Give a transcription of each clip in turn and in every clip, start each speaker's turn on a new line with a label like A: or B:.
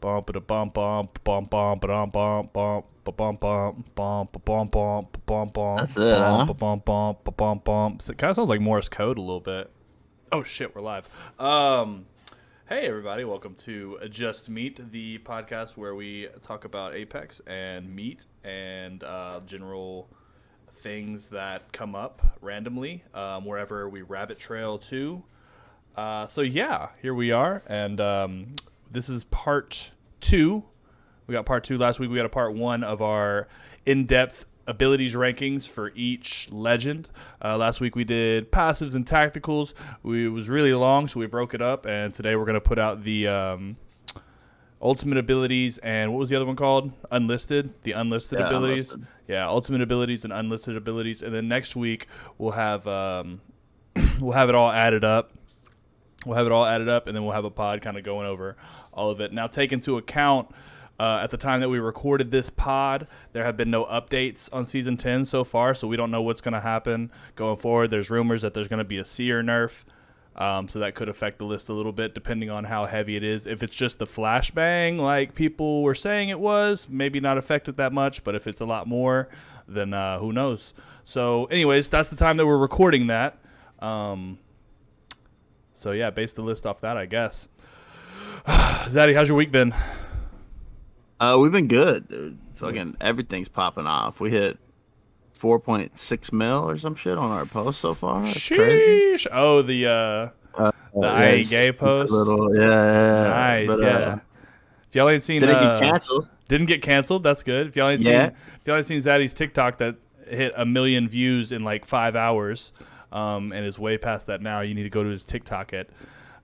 A: Bump it a bump bump bump bump bump bump bump bump bump bump bump bump bump
B: That's it, huh?
A: bump bump bump bump bump. It kind of sounds like Morse code a little bit. Oh shit, we're live. Hey everybody, welcome to Just Meat, the podcast where we talk about Apex and meat and general things that come up randomly wherever we rabbit trail to. So yeah, here we are, and this is part 2. We got part 2 last week. We got a part 1 of our in-depth abilities rankings for each legend. Last week we did passives and tacticals. It was really long, so we broke it up, and today we're going to put out the ultimate abilities and what was the other one called? Unlisted? The unlisted abilities. Unlisted. Yeah, ultimate abilities and unlisted abilities. And then next week we'll have we'll have it all added up. We'll have it all added up, and then we'll have a pod kind of going over all of it. Now, take into account, at the time that we recorded this pod, there have been no updates on Season 10 so far, so we don't know what's going to happen going forward. There's rumors that there's going to be a seer nerf, so that could affect the list a little bit, depending on how heavy it is. If it's just the flashbang, like people were saying it was, maybe not affect it that much, but if it's a lot more, then who knows. So, anyways, that's the time that we're recording that. So, yeah, base the list off that, I guess. Zaddy, how's your week been?
B: We've been good, dude. Fucking everything's popping off. We hit 4.6 mil or some shit on our post so far. That's crazy.
A: Oh, the I Ain't Gay post.
B: Yeah.
A: Nice, but, yeah. If y'all ain't seen,
B: didn't get canceled.
A: Didn't get canceled. That's good. If y'all ain't seen Zaddy's TikTok that hit 1 million views in like 5 hours, and is way past that now, you need to go to his TikTok at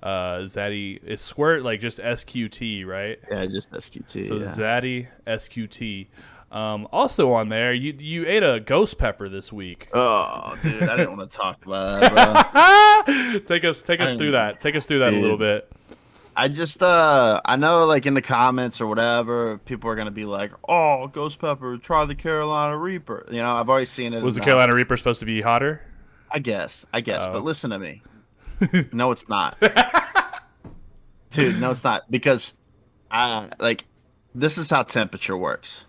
A: Zaddy. It's Squirt, like just SQT, right?
B: Yeah, just SQT.
A: So Zaddy SQT. Also on there, you ate a ghost pepper this week.
B: Oh, dude, I didn't want to talk about that, bro.
A: Take us through that. Take us through that a little bit.
B: I just I know, like, in the comments or whatever, people are gonna be like, "Oh, ghost pepper, try the Carolina Reaper." You know, I've already seen it.
A: Was the Carolina Reaper supposed to be hotter?
B: I guess. But listen to me. No, it's not. Dude, no, it's not. Because this is how temperature works.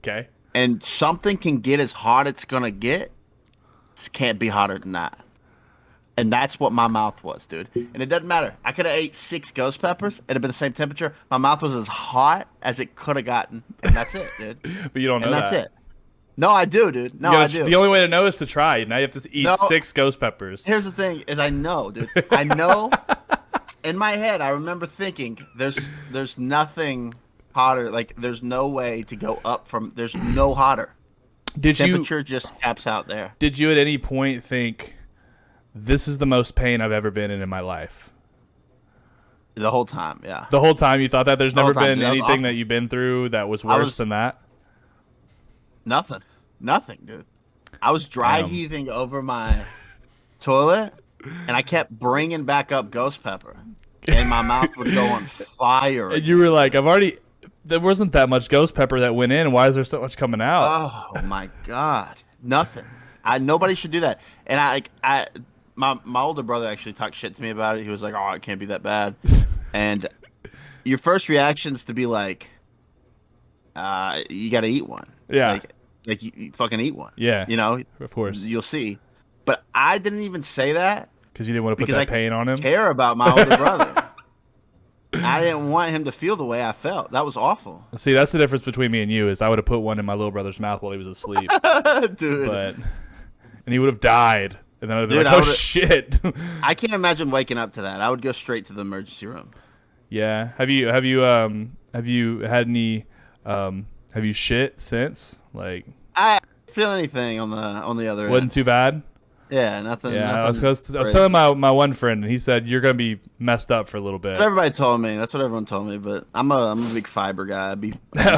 A: Okay.
B: And something can get as hot it's going to get. It can't be hotter than that. And that's what my mouth was, dude. And it doesn't matter. I could have ate 6 ghost peppers. It'd have been the same temperature. My mouth was as hot as it could have gotten. And that's it, dude.
A: But you don't know
B: and
A: that.
B: that's it. No, I do, dude. No, I do.
A: The only way to know is to try. Now you have to eat 6 ghost peppers.
B: Here's the thing: is I know, dude. I know. In my head, I remember thinking, "There's nothing hotter. Like, there's no way to go up from. There's no hotter. Temperature just caps out there."
A: Did you at any point think, "This is the most pain I've ever been in my life"?
B: The whole time, yeah.
A: The whole time you thought that? There's never been anything that you've been through that was worse than that?
B: Nothing, dude. I was dry heaving over my toilet, and I kept bringing back up ghost pepper, and my mouth would go on fire.
A: And you were like, there wasn't that much ghost pepper that went in. Why is there so much coming out?
B: Oh my god, nothing. Nobody should do that. And my older brother actually talked shit to me about it. He was like, "Oh, it can't be that bad." And your first reaction is to be like, you got to eat one.
A: Yeah.
B: Like you fucking eat one.
A: Yeah.
B: You know?
A: Of course.
B: You'll see. But I didn't even say that.
A: Because you didn't want to put that pain on him?
B: I care about my older brother. I didn't want him to feel the way I felt. That was awful.
A: See, that's the difference between me and you, is I would have put one in my little brother's mouth while he was asleep.
B: Dude.
A: And he would have died. And then I'd be like, oh, shit.
B: I can't imagine waking up to that. I would go straight to the emergency room.
A: Yeah. Have you had any have you shit since? Like,
B: I didn't feel anything on the other end.
A: Wasn't too bad?
B: Yeah, nothing.
A: Yeah, I was telling my one friend, and he said you're gonna be messed up for a little bit.
B: But everybody told me. That's what everyone told me. But I'm a big fiber guy. I'd be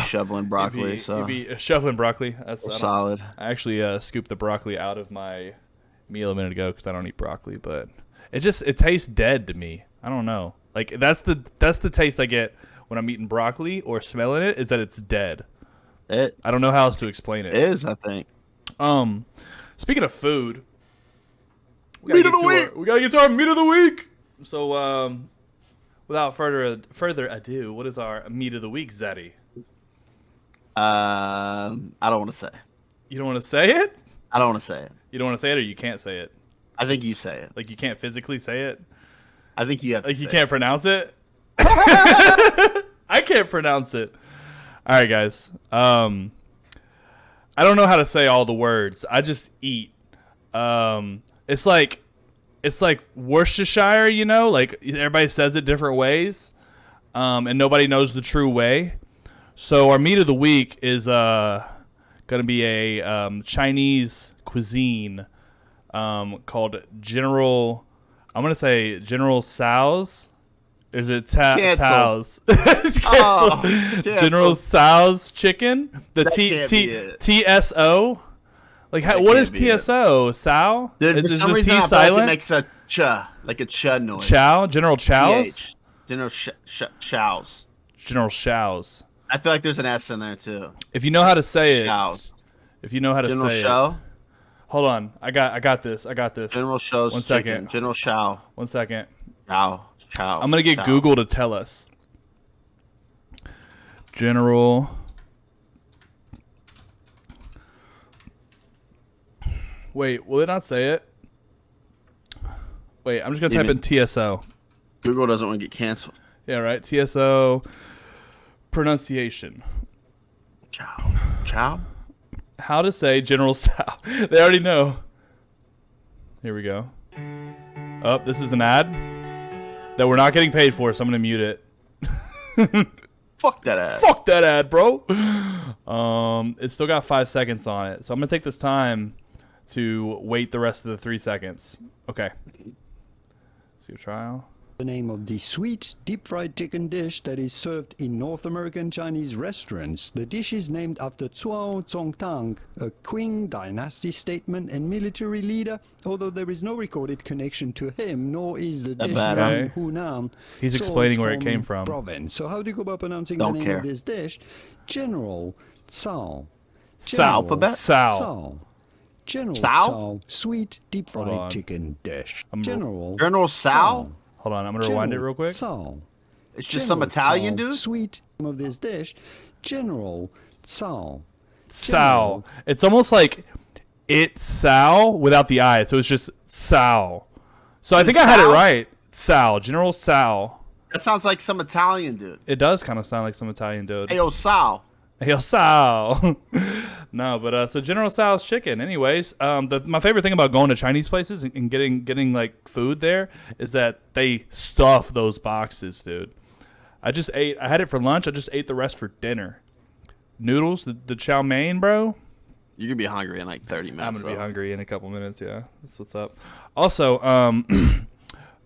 B: shoveling broccoli.
A: You'd be shoveling broccoli. That's
B: solid.
A: I actually scooped the broccoli out of my meal a minute ago because I don't eat broccoli, but it tastes dead to me. I don't know. Like that's the taste I get when I'm eating broccoli or smelling it, is that it's dead. I don't know how else to explain it.
B: It is, I think.
A: Speaking of food, we gotta get to our meat of the week. So without further ado, what is our meat of the week, Zaddy?
B: I don't want to say.
A: You don't want to say it?
B: I don't want to say it.
A: You don't want to say it, or you can't say it?
B: I think you say it.
A: Like you can't physically say it?
B: I think you have to
A: Like
B: say
A: you can't
B: it.
A: pronounce it? I can't pronounce it. All right, guys. I don't know how to say all the words. I just eat. It's like Worcestershire, you know? Like everybody says it different ways. And nobody knows the true way. So our meat of the week is going to be a Chinese cuisine called General. I'm going to say General Tso's. Is it Tso's? General Tso's chicken. The TSO. Like what is TSO? Sao?
B: Dude, for some reason, I feel like it makes a cha, like a cha noise.
A: Chow? General Chow's?
B: General Chow's.
A: General Chow's.
B: I feel like there's an S in there too.
A: If you know how to say it.
B: Chow's.
A: If you know how to
B: General
A: say
B: Chow?
A: it. Hold on. I got this.
B: General Show's
A: One second.
B: chicken. General Chow.
A: 1 second.
B: Chow.
A: I'm going to get Google to tell us. General. Wait, will it not say it? Wait, I'm just going to type in TSO.
B: Google doesn't want to get canceled.
A: Yeah, right. TSO pronunciation.
B: Chow?
A: How to say General Tso. They already know. Here we go. Oh, this is an ad that we're not getting paid for, so I'm going to mute it.
B: Fuck that ad.
A: Fuck that ad, bro. It's still got 5 seconds on it. So I'm going to take this time to wait the rest of the 3 seconds. Okay. Let's do a trial.
C: The name of the sweet deep-fried chicken dish that is served in North American Chinese restaurants. The dish is named after Zuo Zongtang, a Qing dynasty statesman and military leader, although there is no recorded connection to him, nor is the dish
A: Okay.
C: from Hunan.
A: He's
C: Seoul's
A: explaining where it
C: home
A: came from.
C: Province. So how do you go about pronouncing
B: Don't
C: the name
B: care.
C: of this dish? General Tsao.
B: Alphabet?
C: Tsao. General
B: Tsao?
C: Tsao, sweet
A: on.
C: deep-fried chicken dish.
A: I'm-
C: General
B: Tsao?
A: Hold on. I'm going to rewind it real quick.
C: Tsao.
B: It's just some Italian dude?
C: Sweet of this dish, General Tsao.
A: Sao. It's almost like it's Sao without the I. So it's just Sao. So I think I had it
B: Sao?
A: right. Sao. General Sao.
B: That sounds like some Italian dude.
A: It does kind of sound like some Italian dude.
B: Ayo, Sal.
A: Hey, Sao. No, but so General Tso's chicken. Anyways, my favorite thing about going to Chinese places and getting like food there is that they stuff those boxes, dude. I had it for lunch. I just ate the rest for dinner. Noodles, the chow mein, bro.
B: You're going to be hungry in like 30 minutes.
A: I'm gonna be hungry in a couple minutes. Yeah, that's what's up. Also,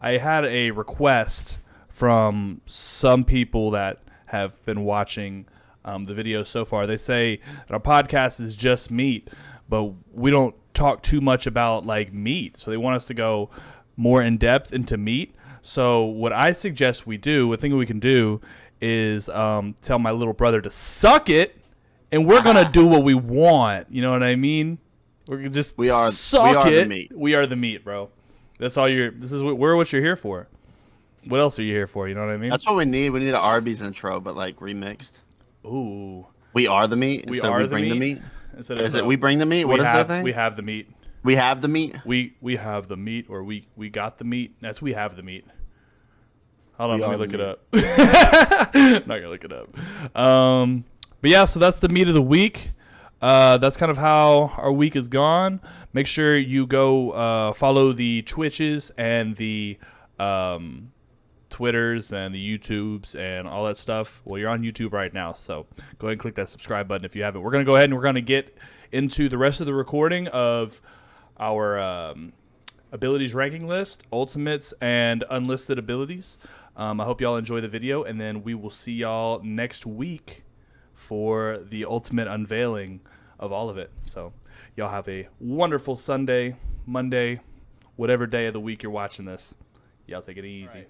A: I had a request from some people that have been watching the videos so far. They say that our podcast is just meat, but we don't talk too much about like meat. So they want us to go more in depth into meat. So what I suggest we do, a thing we can do, is tell my little brother to suck it, and we're gonna do what we want. You know what I mean? We're gonna just suck it.
B: The meat.
A: We are the meat, bro. That's all we're what you're here for. What else are you here for? You know what I mean?
B: That's what we need. We need an Arby's intro, but like remixed.
A: Ooh.
B: We are the meat.
A: We
B: instead
A: are
B: of
A: the
B: the
A: meat?
B: meat.
A: Instead
B: Or is it we bring the meat? What is that thing?
A: We have the meat.
B: We have the meat.
A: We have the meat, or we got the meat. That's we have the meat. Hold on, let me look it up. Not gonna look it up. But yeah, so that's the meat of the week. That's kind of how our week is gone. Make sure you go follow the Twitches and the Twitters and the YouTubes and all that stuff. Well, you're on YouTube right now, so go ahead and click that subscribe button if you haven't. We're going to go ahead and we're going to get into the rest of the recording of our abilities ranking list, ultimates, and unlisted abilities. I hope y'all enjoy the video, and then we will see y'all next week for the ultimate unveiling of all of it. So y'all have a wonderful Sunday, Monday, whatever day of the week you're watching this. Y'all take it easy. Right.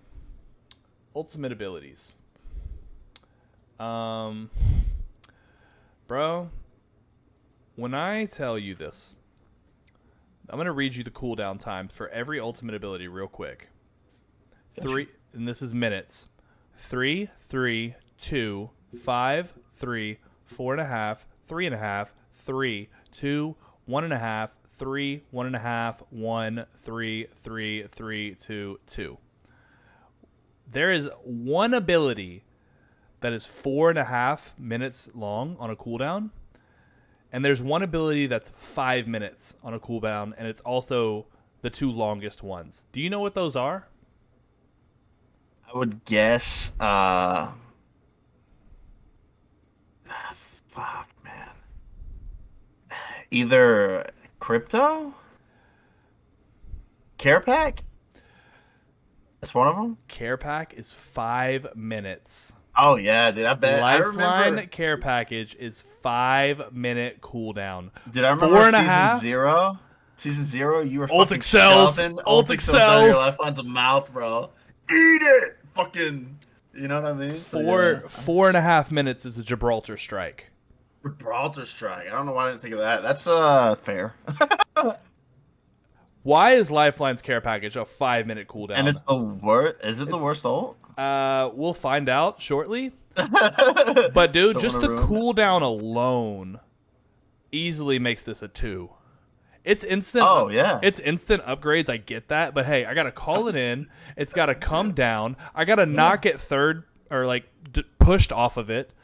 A: Ultimate abilities. Bro, when I tell you this, I'm going to read you the cooldown time for every ultimate ability real quick. 3, and this is minutes. 3, 3, 2, 5, 3, 4.5, 3.5, 3, 2, 1.5, 3, 1.5, 1, 3, 3, 3, 2, 2. There is one ability that is 4.5 minutes long on a cooldown, and there's one ability that's 5 minutes on a cooldown, and it's also the two longest ones. Do you know what those are?
B: I would guess. Fuck, man. Either crypto, care pack. That's one of them.
A: Care pack is 5 minutes.
B: Oh yeah, dude. I bet.
A: Lifeline care package is 5-minute cooldown.
B: Did I remember
A: 4.5?
B: season 0? Season 0, you were
A: Ult
B: fucking
A: excels.
B: shoving
A: Ult
B: excels out of your
A: excels.
B: Lifeline's mouth, bro. Eat it, fucking. You know what I mean? So, yeah.
A: 4.5 minutes is a Gibraltar strike.
B: Gibraltar strike. I don't know why I didn't think of that. That's fair.
A: Why is Lifeline's care package a 5-minute cooldown?
B: And it's the worst. Is it the worst ult?
A: We'll find out shortly. But dude,
B: Don't
A: just
B: wanna
A: the
B: ruin it.
A: cooldown alone easily makes this a 2. It's instant.
B: Oh, yeah.
A: It's instant upgrades. I get that, but hey, I gotta call it in. It's gotta come down. I gotta not get third or like pushed off of it.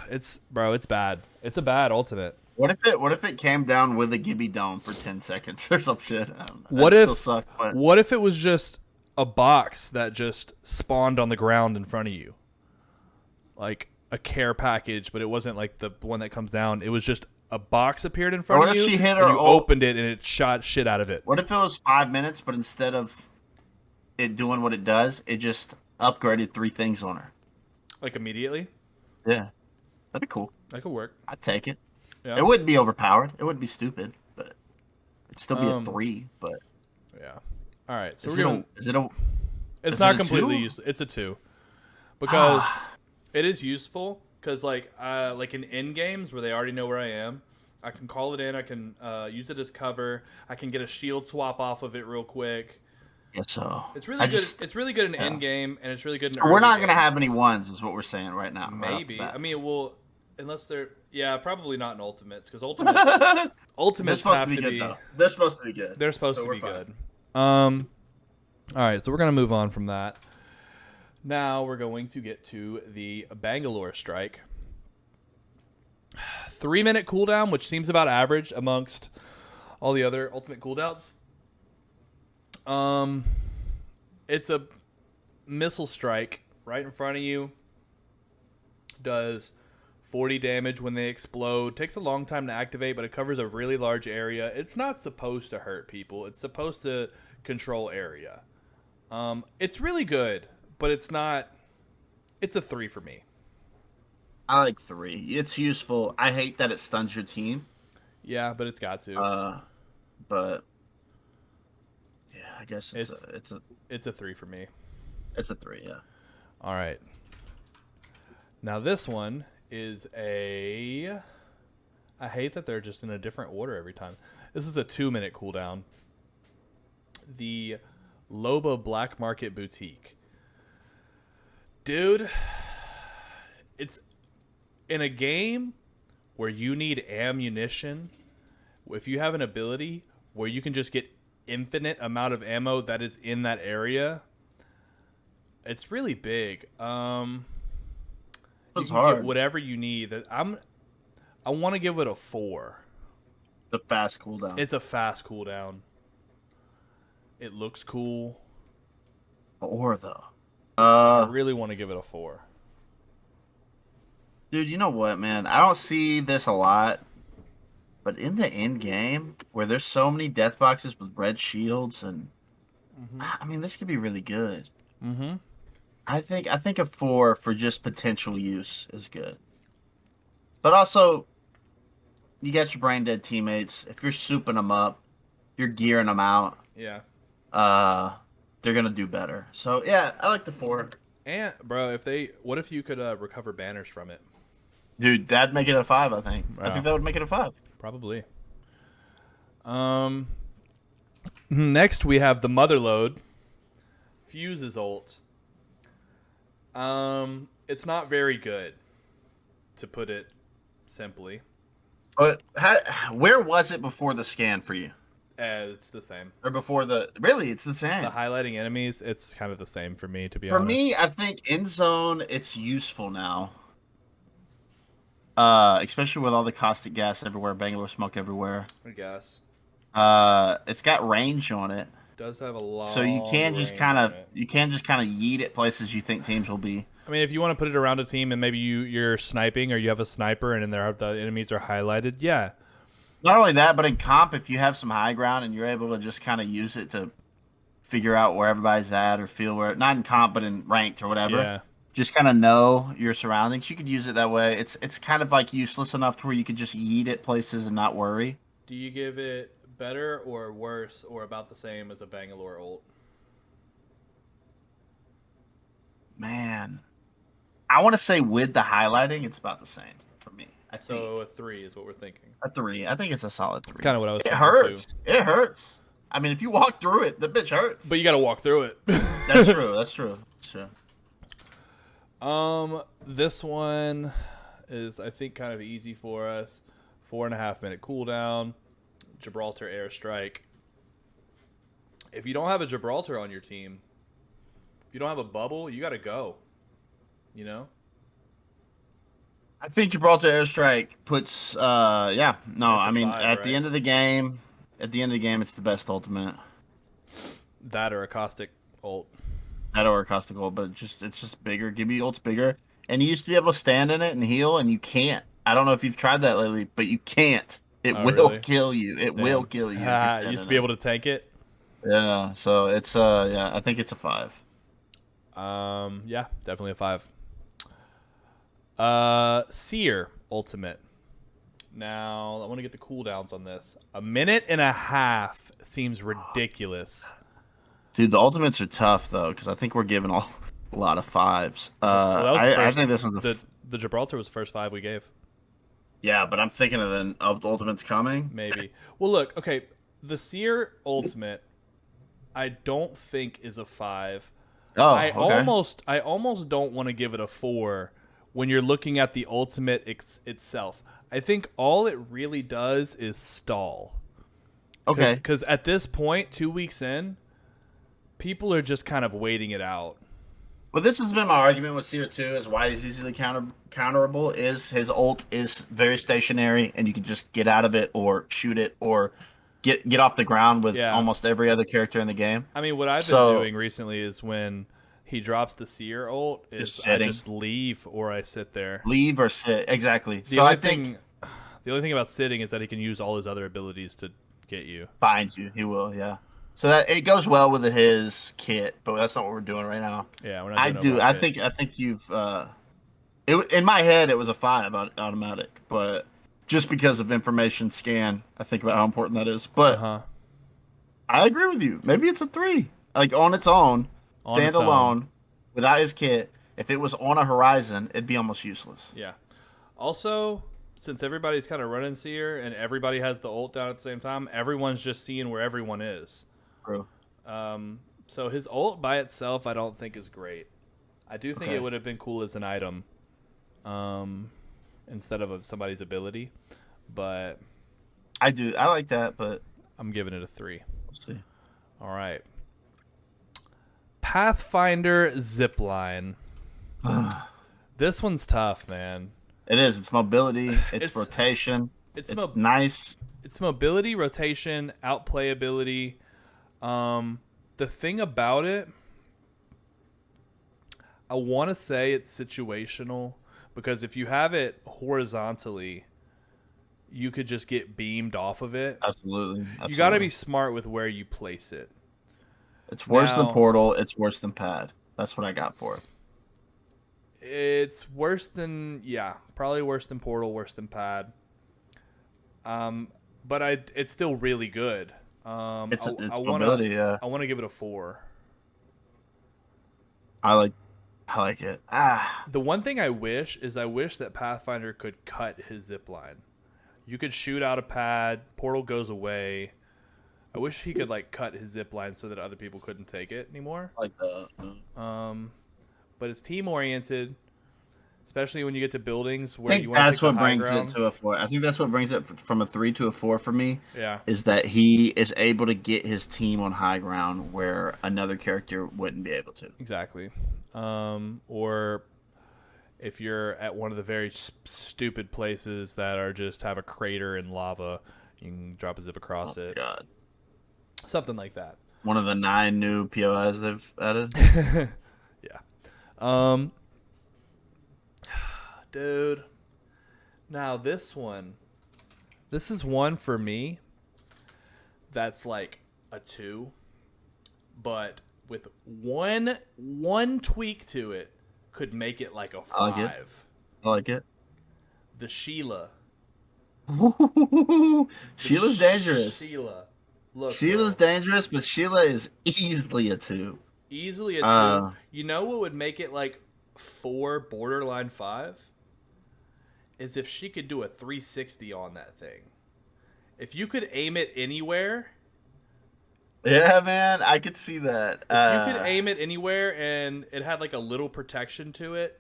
A: It's bad. It's a bad ultimate.
B: What if it came down with a Gibby Dome for 10 seconds or some shit? I don't know.
A: What
B: That
A: if
B: still sucked, but
A: what if it was just a box that just spawned on the ground in front of you, like a care package, but it wasn't like the one that comes down. It was just a box appeared in front
B: what
A: of
B: if
A: you,
B: she hit
A: and
B: her
A: you
B: ult?
A: opened it and it shot shit out of it.
B: What if it was 5 minutes, but instead of it doing what it does, it just upgraded 3 things on her?
A: Like immediately,
B: Yeah, that'd be cool.
A: that could work.
B: I'd take it.
A: Yeah.
B: It wouldn't be overpowered. It wouldn't be stupid, but it'd still be a
A: Um,
B: 3. But
A: Yeah. All right. So
B: is
A: we're
B: it
A: gonna.
B: is it a?
A: It's
B: is
A: not
B: it a
A: completely
B: 2?
A: useful. It's a 2 because it is useful. Because like in end games where they already know where I am, I can call it in. I can use it as cover. I can get a shield swap off of it real quick.
B: Yes, so
A: It's really good. It's really good in end game, and it's really good in.
B: We're
A: early
B: not
A: game.
B: gonna have any ones, is what we're saying right now. right off the
A: Maybe.
B: bat.
A: I mean, it will, unless they're. Yeah, probably not in ultimates because ultimates
B: They're
A: ultimates
B: supposed
A: have
B: to be good though. They're supposed to be good.
A: They're supposed
B: So
A: to
B: we're
A: be
B: fine.
A: good. All right, so we're gonna move on from that. Now we're going to get to the Bangalore strike. 3-minute cooldown, which seems about average amongst all the other ultimate cooldowns. It's a missile strike right in front of you. Does 40 damage when they explode. Takes a long time to activate, but it covers a really large area. It's not supposed to hurt people. It's supposed to control area. It's really good, but it's not. It's a 3 for me.
B: I like 3. It's useful. I hate that it stuns your team.
A: Yeah, but it's got to.
B: But yeah, I guess it's
A: a 3 for me.
B: a 3. Yeah.
A: All right. Now this one is a. I hate that they're just in a different order every time. This is a 2-minute cooldown. The Loba Black Market Boutique. Dude, it's in a game where you need ammunition. If you have an ability where you can just get infinite amount of ammo that is in that area, it's really big. You
B: It's
A: can
B: hard.
A: get whatever you need. I want to give it a 4.
B: The fast cooldown.
A: It's a fast cooldown. It looks cool.
B: Or though.
A: I really want to give it a 4.
B: Dude, you know what, man? I don't see this a lot, but in the end game, where there's so many death boxes with red shields, and I mean, this could be really good.
A: Mm-hmm.
B: I think a 4 for just potential use is good. But also, you got your brain dead teammates. If you're souping them up, you're gearing them out.
A: Yeah.
B: They're gonna do better. So yeah, I like the 4.
A: And bro, what if you could recover banners from it?
B: Dude, that'd make it a 5. I think. I
A: Wow.
B: think that would make it a 5.
A: Probably. Next we have the Motherload. Fuse's ult. It's not very good, to put it simply.
B: But where was it before the scan for you?
A: It's the same.
B: Or before really, it's the
A: The
B: same.
A: highlighting enemies, it's kind of the same for me, to be
B: For
A: honest.
B: me, I think in zone, it's useful now. Especially with all the caustic gas everywhere, Bangalore smoke everywhere.
A: I guess.
B: It's got range on it.
A: Does have a long
B: So you can just
A: range on it.
B: yeet at places you think teams will be.
A: I mean, if you want to put it around a team and maybe you're sniping or you have a sniper and the enemies are highlighted, yeah.
B: Not only that, but in comp, if you have some high ground and you're able to just kind of use it to figure out where everybody's at or feel where, not in comp, but in ranked or whatever.
A: Yeah.
B: Just kind of know your surroundings. You could use it that way. It's kind of like useless enough to where you could just yeet at places and not worry.
A: Do you give it better or worse or about the same as a Bangalore ult?
B: Man, I want to say with the highlighting, it's about the same for me. I think
A: So a 3 is what we're thinking.
B: a 3. I think it's a solid 3.
A: That's kind of what I was
B: It
A: thinking
B: hurts.
A: too.
B: It hurts. I mean, if you walk through it, the bitch hurts.
A: But you got to walk through it.
B: That's true. That's true. That's true.
A: This one is, I think, kind of easy for us. 4.5 minute cooldown. Gibraltar airstrike. If you don't have a Gibraltar on your team, if you don't have a bubble, you got to go. You know?
B: I think Gibraltar airstrike puts. Yeah. No,
A: It's a
B: I mean,
A: 5,
B: at
A: right?
B: the end of the game, it's the best ultimate.
A: That or a caustic ult.
B: That or a caustic ult, but it's just bigger. Gibby ult's bigger, and you used to be able to stand in it and heal, and you can't. I don't know if you've tried that lately, but you can't. It
A: Oh,
B: will
A: really?
B: kill you. It will kill you. If you stand
A: You used to
B: in
A: be
B: it.
A: able to tank it.
B: Yeah. So it's yeah. I think it's a 5.
A: Yeah, definitely a 5. Seer ultimate. Now I want to get the cooldowns on this. 1.5 minutes seems ridiculous.
B: Dude, the ultimates are tough though, because I think we're giving a lot of 5s.
A: Well, that was the
B: I
A: first,
B: think this one's
A: the Gibraltar was the first 5 we gave.
B: yeah, but I'm thinking of the ultimates coming.
A: Maybe. Well, look, okay, the Seer ultimate, I don't think is a 5.
B: Oh,
A: I
B: okay.
A: almost don't want to give it a 4 when you're looking at the ultimate itself. I think all it really does is stall.
B: Okay.
A: Because at this point, 2 weeks in, people are just kind of waiting it out.
B: Well, this has been my argument with Seer 2 is why he's easily counterable is his ult is very stationary and you can just get out of it or shoot it or get off the ground with
A: Yeah.
B: almost every other character in the game.
A: I mean, what I've been doing recently is when he drops the Seer ult, is I just leave or I sit there.
B: Leave or sit. Exactly.
A: The
B: So
A: only
B: I think
A: thing about sitting is that he can use all his other abilities to get you.
B: finds you. He will, yeah. So that it goes well with his kit, but that's not what we're doing right now.
A: Yeah, we're not doing
B: I think you've in my head it was a 5 automatic, but just because of information scan, I think about how important that is. But I agree with you. Maybe it's a 3. Like on its own, standalone, without his kit. If it was on a Horizon, it'd be almost useless.
A: Yeah. Also, since everybody's kind of running Seer and everybody has the ult down at the same time, everyone's just seeing where everyone is.
B: True.
A: So his ult by itself, I don't think is great. I do think it would have been cool as an item, instead of somebody's ability, but
B: I like that, but
A: I'm giving it a 3.
B: we'll see.
A: All right. Pathfinder zipline. This one's tough, man.
B: It is. It's mobility. It's rotation. It's nice.
A: It's mobility, rotation, outplayability. The thing about it, I want to say it's situational because if you have it horizontally, you could just get beamed off of it.
B: Absolutely.
A: You got to be smart with where you place it.
B: It's worse than Portal. It's worse than Pad. That's what I got for it.
A: It's worse than, probably worse than Portal, worse than Pad. But it's still really good.
B: It's mobility, yeah.
A: I want to give it a 4.
B: I like it.
A: The one thing I wish that Pathfinder could cut his zip line. You could shoot out a pad, Portal goes away. I wish he could cut his zip line so that other people couldn't take it anymore.
B: Like that.
A: but it's team oriented, especially when you get to buildings
B: I
A: where
B: think
A: you want to
B: that's
A: take the
B: what
A: high
B: brings
A: ground.
B: it to a 4. I think that's what brings it from a 3 to a 4 for me.
A: Yeah.
B: Is that he is able to get his team on high ground where another character wouldn't be able to.
A: Exactly. Or if you're at one of the very stupid places that are just have a crater in lava, you can drop a zip across it.
B: God.
A: Something like that.
B: One of the 9 new POIs they've added.
A: Yeah. Dude. Now this is one for me that's like a 2, but with one tweak to it could make it like a 5.
B: I like it.
A: The Sheila.
B: Sheila's dangerous.
A: Sheila. Look,
B: Sheila's
A: bro.
B: dangerous, but Sheila is easily a 2.
A: Easily a 2. You know what would make it like 4, borderline 5? Is if she could do a 360 on that thing. If you could aim it anywhere.
B: Yeah, man, I could see that.
A: If you could aim it anywhere and it had like a little protection to it,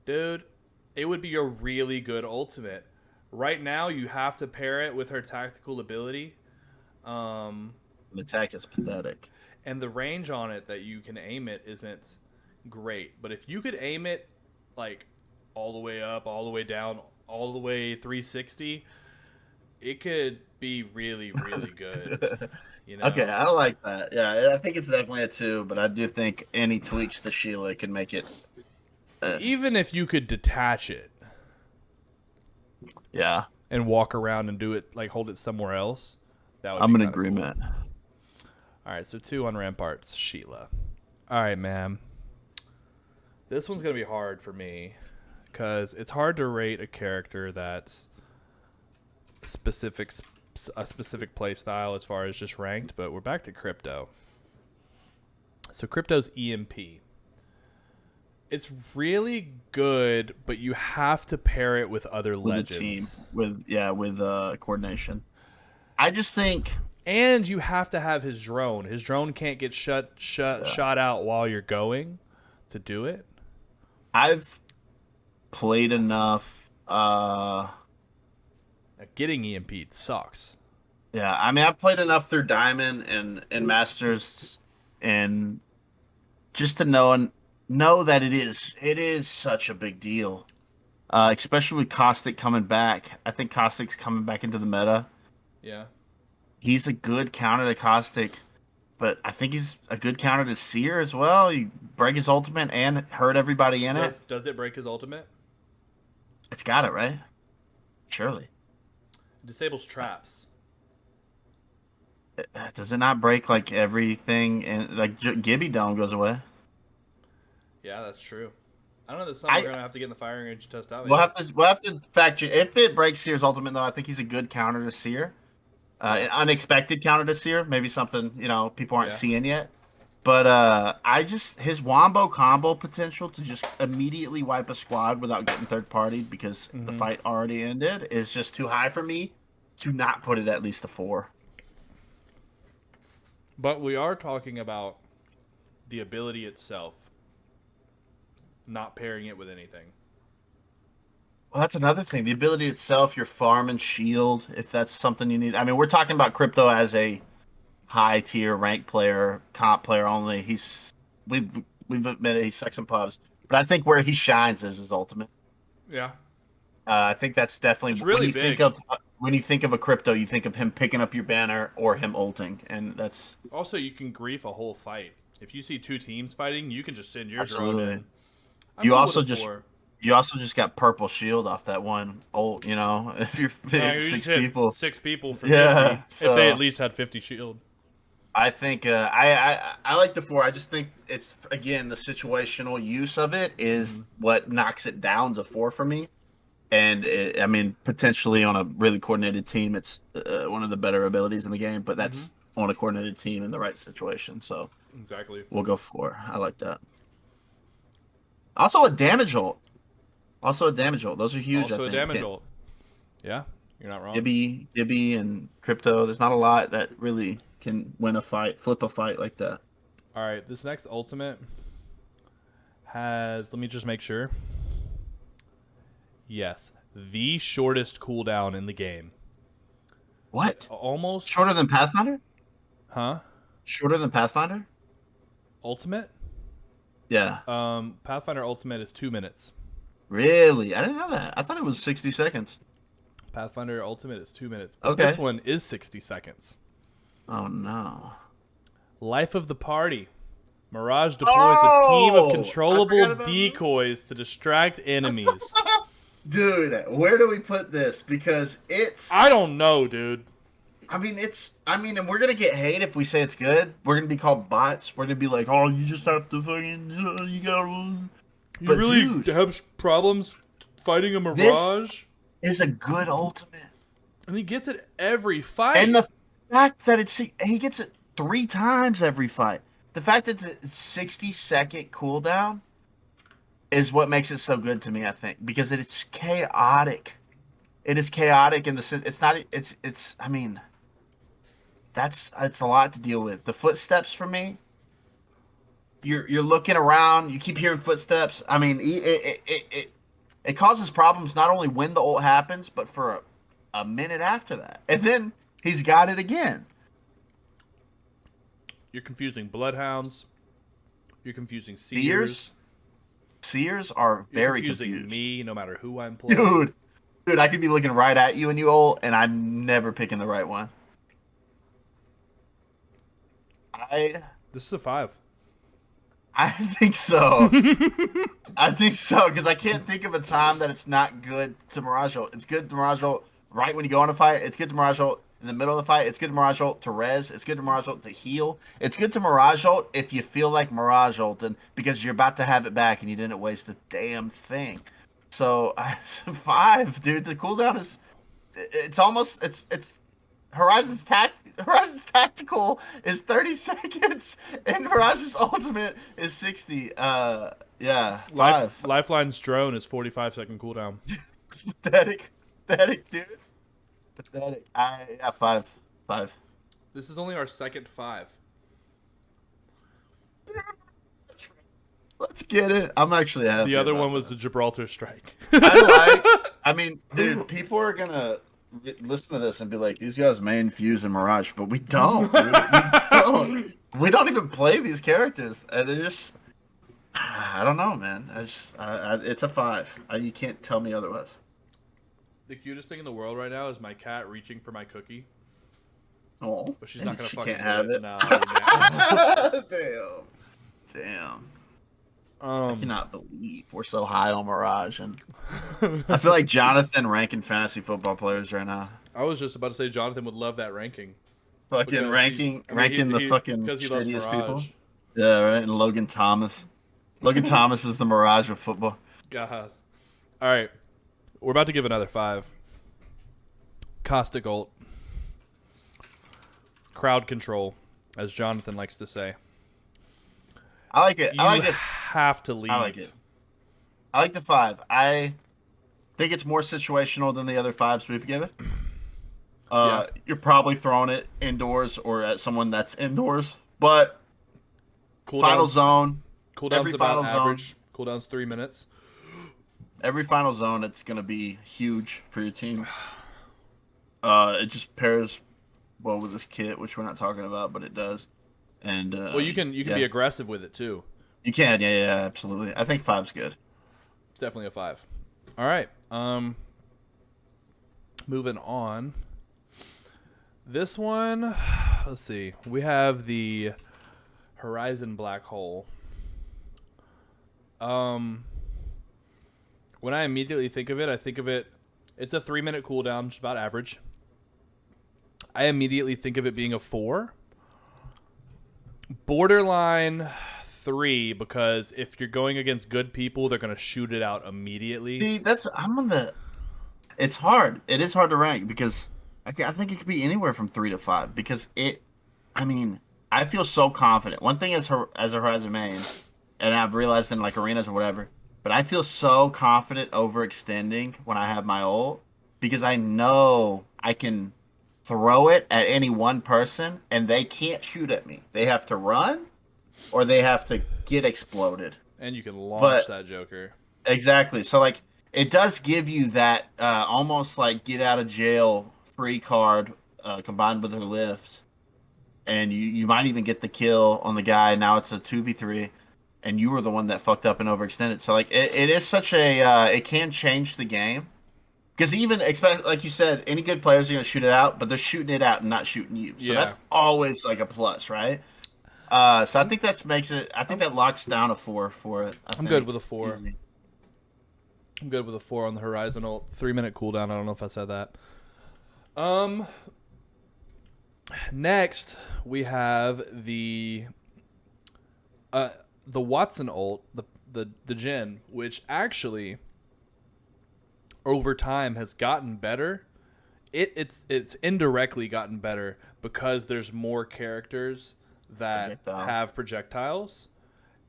A: dude, it would be a really good ultimate. Right now, you have to pair it with her tactical ability.
B: The attack is pathetic.
A: And the range on it that you can aim it isn't great. But if you could aim it like all the way up, all the way down, all the way 360, it could be really, really good. You know?
B: Okay, I like that. Yeah, I think it's definitely a 2, but I do think any tweaks to Sheila could make it.
A: Even if you could detach it.
B: Yeah.
A: And walk around and do it, like hold it somewhere else. That would
B: I'm
A: be
B: in
A: kinda
B: agreement.
A: Cool. All right, so 2 on Ramparts, Sheila. All right, man. This one's going to be hard for me because it's hard to rate a character that's a specific play style as far as just ranked, but we're back to Crypto. So Crypto's EMP. It's really good, but you have to pair it with other legends.
B: With coordination. I just think,
A: and you have to have his drone. His drone can't get shot out while you're going to do it.
B: I've played enough.
A: Getting EMP'd sucks.
B: Yeah, I mean, I've played enough through Diamond and Masters, and just to know that it is such a big deal, especially with Caustic coming back. I think Caustic's coming back into the meta.
A: Yeah,
B: he's a good counter to Caustic, but I think he's a good counter to Seer as well. You break his ultimate and hurt everybody in it.
A: Does it break his ultimate?
B: It's got it, right? Surely.
A: It disables traps.
B: Does it not break like everything? And like Gibby Dome goes away.
A: Yeah, that's true. I don't know. That's something we're gonna have to get in the firing range to test out.
B: We'll have to fact check if it breaks Seer's ultimate though. I think he's a good counter to Seer. An unexpected counter to Seer, maybe something people aren't seeing yet. But his wombo combo potential to just immediately wipe a squad without getting third party because the fight already ended is just too high for me to not put it at least a 4.
A: But we are talking about the ability itself, not pairing it with anything.
B: Well, that's another thing. The ability itself, your farm and shield, if that's something you need. I mean, we're talking about Crypto as a high tier rank player, comp player only. We've admitted he sucks in pubs, but I think where he shines is his ultimate.
A: Yeah,
B: I think that's definitely
A: it's really big.
B: When you think of a Crypto, you think of him picking up your banner or him ulting, and that's
A: also you can grief a whole fight. If you see 2 teams fighting, you can just send your
B: absolutely.
A: drone in.
B: You also just got purple shield off that one ult, if you're hitting 6 people.
A: 6 people for 50. So, if they at least had 50 shield.
B: I think I like the 4. I just think it's, again, the situational use of it is what knocks it down to 4 for me. And, potentially on a really coordinated team, it's one of the better abilities in the game. But that's on a coordinated team in the right situation. So
A: exactly,
B: we'll go 4. I like that. Also a damage ult. Those are huge.
A: Also a damage ult. Yeah, you're not wrong.
B: Gibby and Crypto. There's not a lot that really can win a fight, flip a fight like that.
A: All right, this next ultimate has, let me just make sure. Yes, the shortest cooldown in the game.
B: What?
A: Almost.
B: Shorter than Pathfinder?
A: Huh?
B: Shorter than Pathfinder?
A: Ultimate?
B: Yeah.
A: Pathfinder Ultimate is 2 minutes.
B: Really? I didn't know that. I thought it was 60 seconds.
A: Pathfinder Ultimate is 2 minutes. But
B: Okay.
A: this one is 60 seconds.
B: Oh, no.
A: Life of the party. Mirage deploys a team of
B: I
A: controllable
B: forgot about
A: decoys to distract enemies.
B: Dude, where do we put this? Because it's...
A: I don't know, dude.
B: and we're going to get hate if we say it's good. We're going to be called bots. We're going to be like, oh, you just have to fucking... you gotta...
A: You
B: But
A: really
B: dude,
A: have problems fighting a Mirage?
B: is a good ultimate.
A: And he gets it every fight.
B: And the fact that he gets it 3 times every fight. The fact that it's 60-second cooldown is what makes it so good to me, I think, because it's chaotic. It is chaotic in the sense it's a lot to deal with. The footsteps for me, you're looking around, you keep hearing footsteps. I mean, it causes problems not only when the ult happens, but for a minute after that. And then he's got it again.
A: You're confusing bloodhounds. You're confusing seers.
B: Seers are
A: You're
B: very
A: confusing
B: confused.
A: me, no matter who I'm playing.
B: Dude, I could be looking right at you and you ult, and I'm never picking the right one.
A: This is a 5.
B: I think so. I think so, because I can't think of a time that it's not good to Mirage ult. It's good to Mirage ult right when you go on a fight. It's good to Mirage ult in the middle of the fight. It's good to Mirage ult to res. It's good to Mirage ult to heal. It's good to Mirage ult if you feel like Mirage ulting because you're about to have it back and you didn't waste a damn thing. So, it's a 5, dude. The cooldown is... It's Horizon's tactical is 30 seconds, and Mirage's ultimate is 60. Yeah, 5.
A: Lifeline's drone is 45-second cooldown.
B: It's pathetic, dude. Pathetic. Yeah, 5.
A: This is only our second 5.
B: Let's get it. I'm actually happy.
A: The other
B: about
A: one was
B: that.
A: the Gibraltar Strike.
B: Dude, people are gonna listen to this and be like, these guys main Fuse and Mirage, but we don't, dude. We don't even play these characters. They're just, I don't know, man. It's a 5. You can't tell me otherwise.
A: The cutest thing in the world right now is my cat reaching for my cookie.
B: Oh,
A: But she's not gonna fucking
B: can't have it.
A: No,
B: Damn.
A: man.
B: I cannot believe we're so high on Mirage, and I feel like Jonathan ranking fantasy football players right now.
A: I was just about to say Jonathan would love that ranking.
B: Fucking
A: Because
B: ranking the fucking
A: because he loves
B: shittiest
A: Mirage.
B: people. Yeah, right. And Logan Thomas. Logan Thomas is the Mirage of football.
A: God. All right, we're about to give another 5. Caustic ult. Crowd control, as Jonathan likes to say.
B: I like it.
A: You
B: I like it.
A: have to leave.
B: I like it. I like the 5. I think it's more situational than the other 5s we've given.
A: Yeah.
B: You're probably throwing it indoors or at someone that's indoors, but final zone.
A: Cooldown's
B: every
A: about
B: final zone.
A: average. Cooldown's 3 minutes.
B: Every final zone, it's going to be huge for your team. It just pairs well with this kit, which we're not talking about, but it does. And
A: Well, you can be aggressive with it too.
B: You can, yeah, absolutely. I think 5's good.
A: It's definitely a 5. All right. Moving on. This one, let's see. We have the Horizon Black Hole. When I immediately think of it, it's a 3-minute cooldown, which is about average. I immediately think of it being a 4. Borderline 3, because if you're going against good people, they're going to shoot it out immediately.
B: See, it's hard. It is hard to rank because I think it could be anywhere from 3 to 5 because I feel so confident. One thing as a Horizon main, and I've realized in like arenas or whatever, but I feel so confident overextending when I have my ult because I know I can throw it at any one person and they can't shoot at me. They have to run or they have to get exploded.
A: And you can launch
B: But
A: that Joker.
B: exactly. So like it does give you that almost like get out of jail free card combined with her lift, and you might even get the kill on the guy. Now it's a 2v3, and you were the one that fucked up and overextended. So like it is such a it can change the game. Because even, like you said, any good players are going to shoot it out, but they're shooting it out and not shooting you. So that's always like a plus, right? So I think that makes it. I think that locks down a 4 for it.
A: I'm good with a 4.
B: Easy.
A: I'm good with a 4 on the Horizon ult. 3-minute cooldown. I don't know if I said that. Next we have the Watson ult, the Jhin, which actually over time has gotten better. It's indirectly gotten better because there's more characters that have projectiles.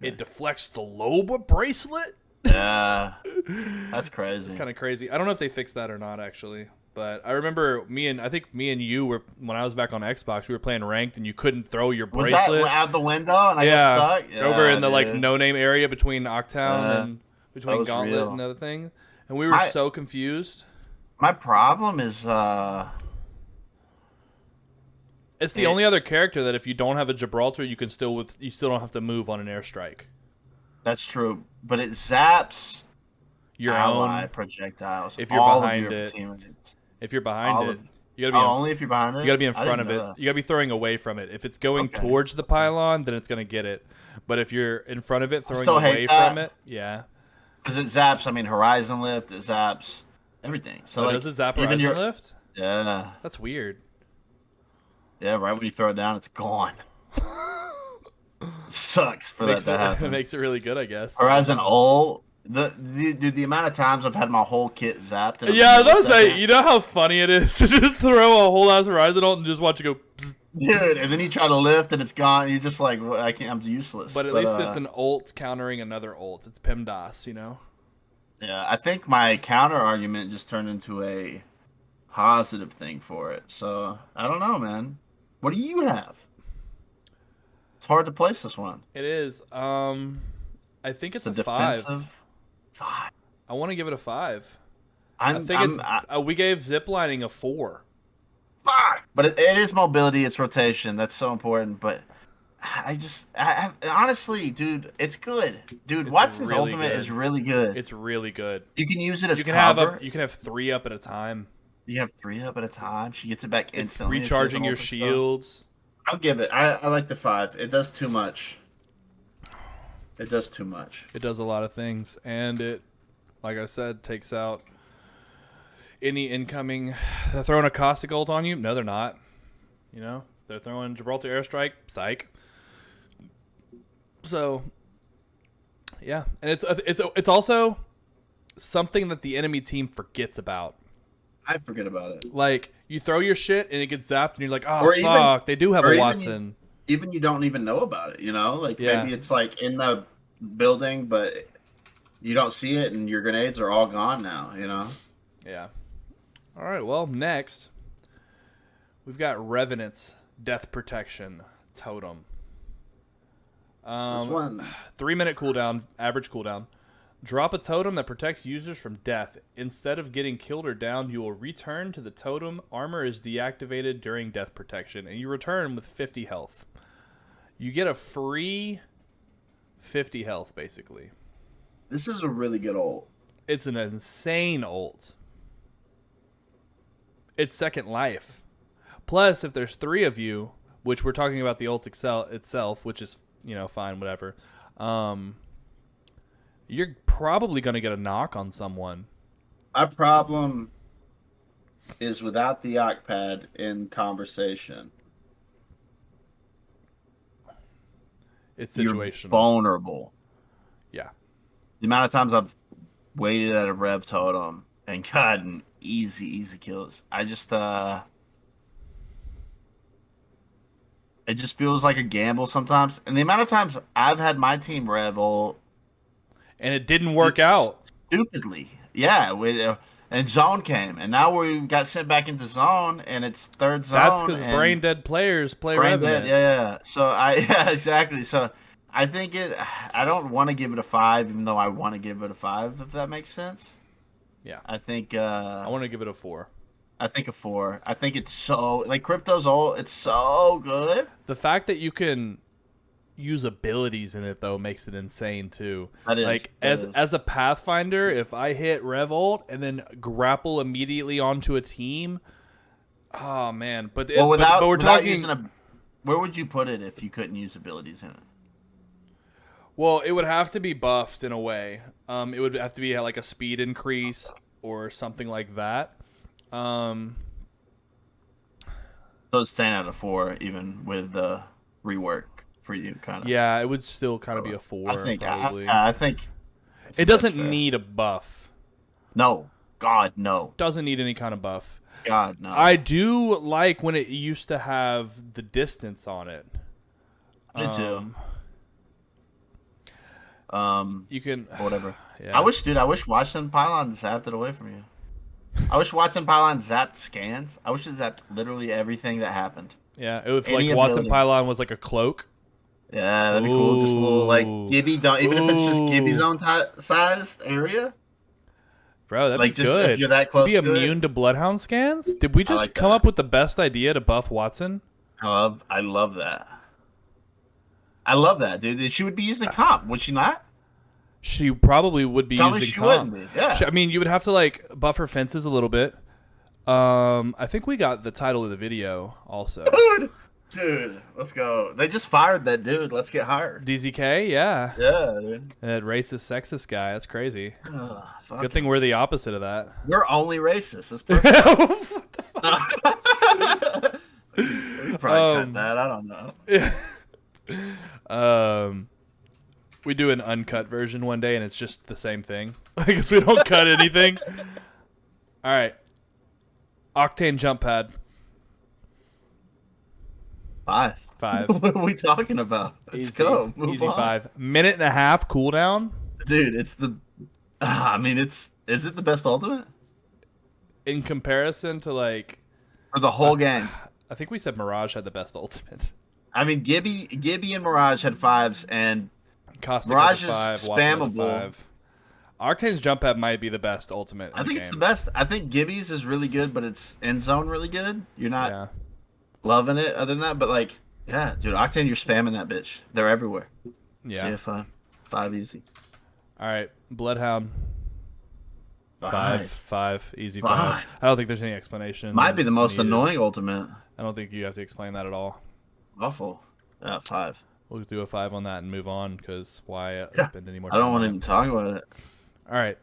A: It deflects the Loba bracelet.
B: Yeah, that's crazy.
A: It's kind of crazy. I don't know if they fixed that or not actually, but I remember I think me and you were, when I was back on Xbox, we were playing ranked and you couldn't throw your bracelet.
B: Was that out the window and I got stuck? Yeah,
A: over in the like no name area between Octown and between Gauntlet
B: real.
A: and other thing, and we were so confused.
B: My problem is
A: it's the only other character that if you don't have a Gibraltar, you still don't have to move on an airstrike.
B: That's true, but it zaps
A: your
B: ally
A: own
B: projectiles.
A: If you're behind it, you gotta be
B: only if you're behind it.
A: You gotta be in front of it. You gotta be throwing away from it. If it's going towards the pylon, then it's gonna get it. But if you're in front of it, throwing away from it,
B: because it zaps. I mean, Horizon Lift, it zaps everything. So like,
A: does it zap Horizon Lift?
B: Yeah,
A: that's weird.
B: Yeah, right when you throw it down, it's gone. Sucks for that to happen.
A: It makes it really good, I guess.
B: Horizon ult. The amount of times I've had my whole kit zapped.
A: Yeah, I was like, you know how funny it is to just throw a whole ass Horizon ult and just watch it go. Psst.
B: Dude, and then you try to lift and it's gone. And you're just like, well, I'm useless.
A: But at least it's an ult countering another ult. It's PEMDAS, you know.
B: Yeah, I think my counter argument just turned into a positive thing for it. So I don't know, man. What do you have? It's hard to place this one.
A: It is. I think it's a 5.
B: 5.
A: I want to give it a 5. We gave ziplining a 4.
B: But it is mobility, it's rotation. That's so important. But I honestly, dude, it's good. Dude, Watson's
A: really
B: ultimate is really good.
A: It's really good.
B: You can use it as cover.
A: You can have 3 up at a time.
B: You have 3 up at a time. She gets it back instantly.
A: It's recharging your shields.
B: I'll give it. I like the 5. It does too much. It does too much.
A: It does a lot of things, and it, like I said, takes out any incoming. They're throwing a caustic ult on you. No, they're not. You know, they're throwing Gibraltar airstrike. Psych. So, yeah, and it's also something that the enemy team forgets about.
B: I forget about it.
A: Like, you throw your shit and it gets zapped, and you're like, oh, fuck, they do have a Watson.
B: Even you don't even know about it, you know? Like, maybe it's, like, in the building, but you don't see it, and your grenades are all gone now, you know?
A: Yeah. All right, well, next, we've got Revenant's Death Protection Totem.
B: This one.
A: 3-minute cooldown, average cooldown. Drop a totem that protects users from death. Instead of getting killed or downed, you will return to the totem. Armor is deactivated during death protection, and you return with 50 health. You get a free 50 health, basically.
B: This is a really good ult.
A: It's an insane ult. It's second life. Plus, if there's 3 of you, which we're talking about the ult itself, which is, you know, fine, whatever. You're probably going to get a knock on someone.
B: My problem is without the Ocpad in conversation.
A: It's situational.
B: You're vulnerable.
A: Yeah.
B: The amount of times I've waited at a Rev Totem and gotten easy kills. I just, it just feels like a gamble sometimes. And the amount of times I've had my team Rev ult,
A: and it didn't work out.
B: Stupidly. Yeah. And zone came. And now we got sent back into zone, and it's third zone.
A: That's because brain dead players play Revenant.
B: Yeah. So, yeah, exactly. So, I think it. I don't want to give it a 5, even though I want to give it a 5. If that makes sense.
A: Yeah.
B: I think.
A: I want to give it a 4.
B: I think a 4. I think it's so like crypto's all. It's so good.
A: The fact that you can use abilities in it though makes it insane too.
B: That is,
A: like
B: that
A: as a Pathfinder, if I hit Revolt and then grapple immediately onto a team, oh man! But
B: Well,
A: but we're
B: without
A: talking.
B: using where would you put it if you couldn't use abilities in it?
A: Well, it would have to be buffed in a way. It would have to be like a speed increase or something like that.
B: So it's 10 out of 4, even with the rework for you, kind of.
A: Yeah, it would still kind of be a 4.
B: I think.
A: Probably.
B: I think
A: it doesn't
B: fair.
A: need a buff.
B: No, God, no.
A: Doesn't need any kind of buff.
B: God, no.
A: I do like when it used to have the distance on it.
B: Me too.
A: You can
B: Whatever.
A: Yeah.
B: I wish Watson Pylon zapped it away from you. I wish Watson Pylon zapped scans. I wish it zapped literally everything that happened.
A: Yeah, it was
B: Any
A: like Watson
B: ability.
A: Pylon was like a cloak.
B: Yeah, that'd be cool. Just a little like
A: Ooh.
B: Gibby, even if it's just
A: Ooh.
B: Gibby's own sized area.
A: Bro, that'd
B: Like,
A: be
B: just
A: good.
B: if you're that close
A: be
B: to it.
A: immune to Bloodhound scans? Did we just
B: like
A: come
B: that.
A: up with the best idea to buff Watson?
B: I love that. I love that, dude. She would be using comp, would she not?
A: She probably would be
B: Tell me
A: using
B: she
A: comp.
B: wouldn't be. Yeah.
A: I mean, you would have to like buff her fences a little bit. I think we got the title of the video also.
B: Dude, let's go. They just fired that dude. Let's get hired.
A: DZK, yeah.
B: Yeah, dude.
A: That racist, sexist guy. That's crazy.
B: Ugh, fuck
A: Good thing we're the opposite of that.
B: We're only racist. That's perfect.
A: What the fuck?
B: We probably cut that. I don't know.
A: We do an uncut version one day, and it's just the same thing. I guess we don't cut anything. All right. Octane jump pad.
B: 5.
A: 5.
B: What are we talking about? Let's go. Move
A: Easy
B: on.
A: 5. Minute and a half cooldown.
B: Dude, it's the. I mean, is it the best ultimate
A: In comparison to like,
B: for the whole game?
A: I think we said Mirage had the best ultimate.
B: I mean, Gibby and Mirage had 5s, and
A: Caustic
B: Mirage
A: has a
B: is
A: 5, Watson has a
B: spammable.
A: 5. Octane's jump pad might be the best ultimate.
B: I
A: in
B: think
A: the
B: it's
A: game.
B: the best. I think Gibby's is really good, but it's end zone really good. You're not
A: Yeah.
B: loving it other than that, but like, yeah, dude, Octane, you're spamming that bitch. They're everywhere.
A: Yeah.
B: So yeah, 5. 5 easy.
A: All right. Bloodhound. 5. Easy 5.
B: 5.
A: I don't think there's any explanation.
B: Might be the most
A: needed.
B: annoying ultimate.
A: I don't think you have to explain that at all.
B: Awful. Yeah, 5.
A: We'll do a 5 on that and move on because why spend any more
B: I
A: time
B: don't want to
A: on
B: even talk about it.
A: it? All right.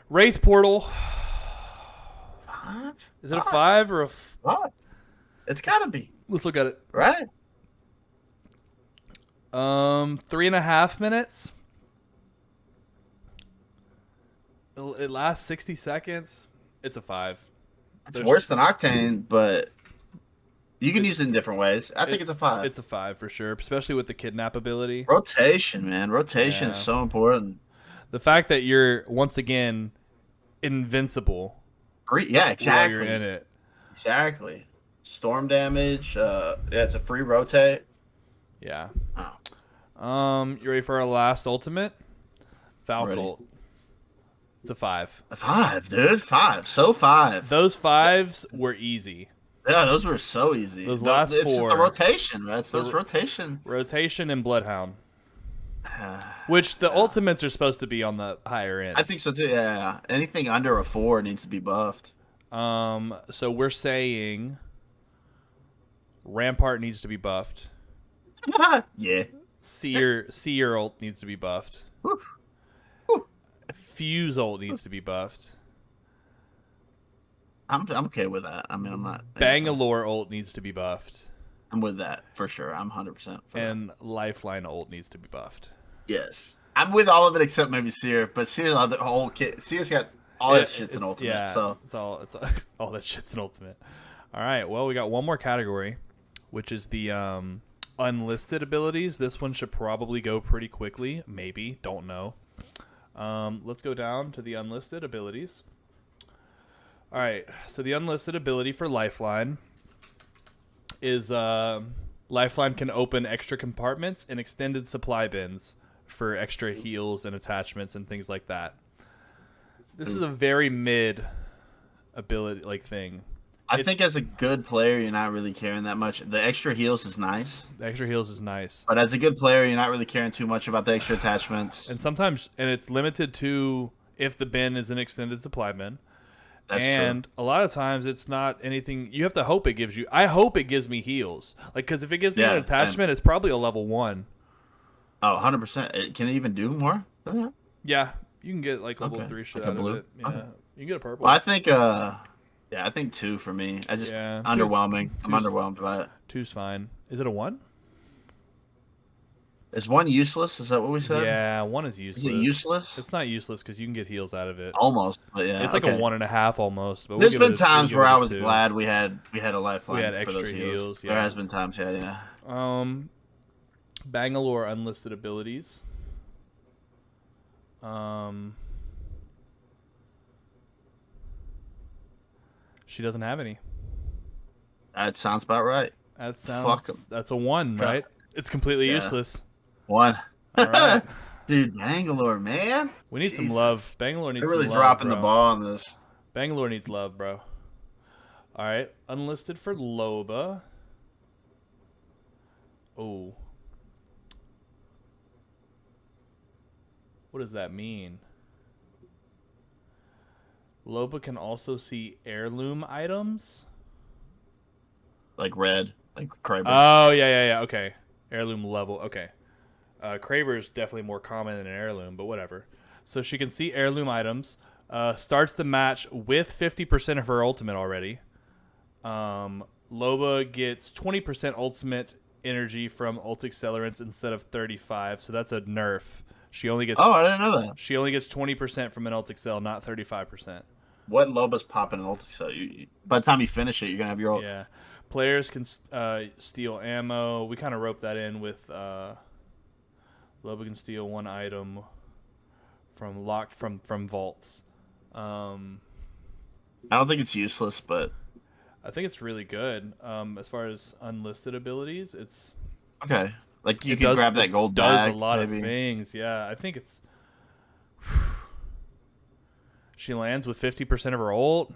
A: Wraith Portal.
B: 5?
A: Is it a 5 or a...
B: 5. It's gotta be,
A: Let's look at it.
B: right?
A: 3.5 minutes. It lasts 60 seconds. It's a 5.
B: It's worse than Octane, but you can use it in different ways. I think it's a 5.
A: It's a 5 for sure, especially with the kidnap ability.
B: Rotation, man. Rotation is so important.
A: The fact that you're, once again, invincible
B: Yeah, exactly.
A: while you're in it.
B: Exactly. Storm damage. Yeah, it's a free rotate.
A: Yeah.
B: Oh.
A: You ready for our last ultimate? Falcon
B: Ready.
A: ult. It's a 5.
B: A 5, dude. 5. So 5.
A: Those 5s were easy.
B: Yeah, those were so easy.
A: Those last
B: it's just
A: 4.
B: the rotation, right? It's those rotation.
A: Rotation and Bloodhound. Which the ultimates are supposed to be on the higher end.
B: I think so too. Yeah. Anything under a 4 needs to be buffed.
A: So we're saying Rampart needs to be buffed.
B: Yeah.
A: Seer ult needs to be buffed.
B: Whew.
A: Fuse ult needs to be buffed.
B: I'm okay with that. I mean, I'm not.
A: Bangalore ult needs to be buffed.
B: I'm with that for sure. I'm 100% for that.
A: And Lifeline ult needs to be buffed.
B: Yes. I'm with all of it except maybe Seer, but Seer's the whole kit. Seer's got all his shit's an ultimate.
A: Yeah,
B: so
A: it's all that shit's an ultimate. All right, well, we got one more category, which is the unlisted abilities. This one should probably go pretty quickly. Maybe, don't know. Let's go down to the unlisted abilities. All right, so the unlisted ability for Lifeline is Lifeline can open extra compartments and extended supply bins for extra heals and attachments and things like that. This is a very mid ability thing.
B: I think as a good player, you're not really caring that much. The extra heals is nice.
A: The extra heals is nice.
B: But as a good player, you're not really caring too much about the extra attachments.
A: And sometimes, and it's limited to if the bin is an extended supply bin.
B: That's
A: and
B: true.
A: A lot of times it's not anything. You have to hope it gives you. I hope it gives me heals. Because if it gives me an attachment, it's probably a level 1.
B: Oh, 100%. Can it even do more?
A: Yeah, you can get level 3 shit out of it. Yeah, you can get a purple.
B: Well, I think I think 2 for me. I just underwhelming. I'm underwhelmed by it.
A: 2's fine. Is it a 1?
B: Is 1 useless? Is that what we said?
A: Yeah, 1 is useless.
B: Is it useless?
A: It's not useless because you can get heals out of it.
B: Almost, but yeah.
A: It's like a 1.5 almost. But
B: there's been times where I was glad we had a lifeline.
A: We had
B: for
A: extra
B: those
A: heals. Yeah.
B: There has been times, yeah.
A: Bangalore unlisted abilities. She doesn't have any.
B: That sounds about right.
A: That's a 1, right? It's completely useless.
B: 1.
A: All right.
B: Dude, Bangalore, man.
A: We need some love. Bangalore needs
B: They're really
A: some love,
B: dropping
A: bro.
B: the ball on this.
A: Bangalore needs love, bro. All right. Unlisted for Loba. Oh. What does that mean? Loba can also see heirloom items.
B: Like red, like Kraber.
A: Oh, yeah. Okay. Heirloom level. Okay. Kraber's definitely more common than an heirloom, but whatever. So she can see heirloom items. Starts the match with 50% of her ultimate already. Loba gets 20% ultimate energy from ult accelerants instead of 35, so that's a nerf. She only gets.
B: Oh, I didn't know that.
A: She only gets 20% from an ult excel, not 35%.
B: What Loba's popping an ult excel? By the time you finish it, you're gonna have your ult.
A: Yeah, players can steal ammo. We kind of roped that in with Loba can steal 1 item from locked from vaults.
B: I don't think it's useless, but
A: I think it's really good. As far as unlisted abilities, it's
B: okay. Like you can grab that gold
A: does
B: bag.
A: A lot of things. Yeah, I think it's. She lands with 50% of her ult.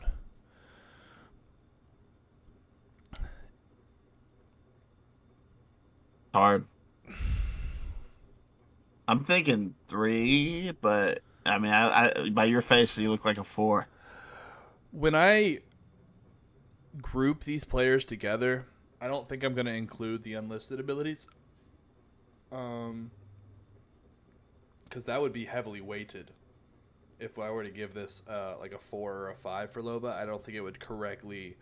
B: Hard. I'm thinking 3, but I mean, I by your face, you look like a 4.
A: When I group these players together, I don't think I'm going to include the unlisted abilities. Because that would be heavily weighted. If I were to give this like a 4 or a 5 for Loba, I don't think it would correctly